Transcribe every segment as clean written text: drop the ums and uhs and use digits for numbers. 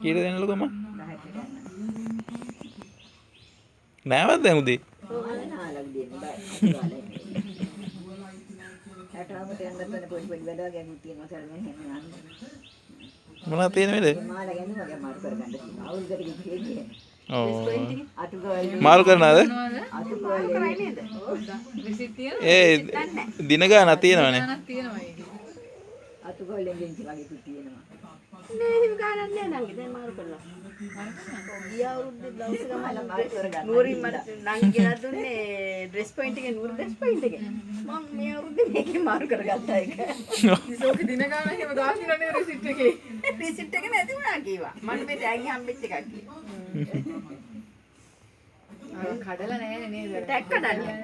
කීයට දෙන්නලු ගම? 10ට නෑවත් දැන් උදේ. මොනවද තියෙනවද? ඔව්. මාරු කරනවද? ඒ දින ගානක් තියෙනවනේ. අතුගොල්ලෙන් ගෙන්චි වගේ තියෙනවා. නේ හිම ගානක් නෑ නංගි දැන් මාරු කරලා. ගිය අවුරුද්දේ බ්ලවුස් එක මම මාරු කරගන්න. නූරින් මට නංගි ගෙනත් දුන්නේ ඩ්‍රෙස් පොයින්ට් එකේ නූරි ඩ්‍රෙස් පොයින්ට් එකේ. මම මේ අවුරුද්දේ මේකේ මාරු කරගත්තා ඒක. ඉසෝක දින ගානක් එහෙම දාලා නේ රිසිට් එකේ. රිසිට් එක නැති වුණා කීවා. මම මේ ටැග් හම්බෙච්ච එකක් කිව්වා. කඩලා නෑනේ නේද? ටැග් කඩන්නේ.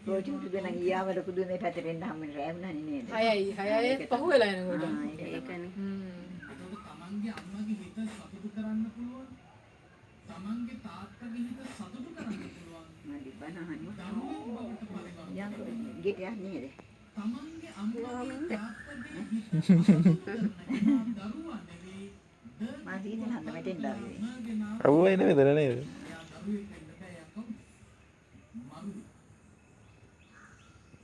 රෝටි උඩ දෙන ගියාවල කුදු මේ පැත්තට එන්න හැමෝම රෑ වුණානේ නේද? 6යි පහු වෙලා එනකොට. ඒකනේ. තමන්ගේ අම්මගේ හිත සතුටු කරන්න පුළුවන්. තමන්ගේ තාත්තගේ හිත සතුටු කරන්න පුළුවන්. මඩි බනහන්නේ. යන්න ගෙට යන්නේ නේද? තමන්ගේ අම්මගේ තාත්තගේ හිත දරුවා නෙවෙයි. මා සීතල හඳ මෙතෙන් දාන්නේ. අවුව එන්නේ මෙතන නේද?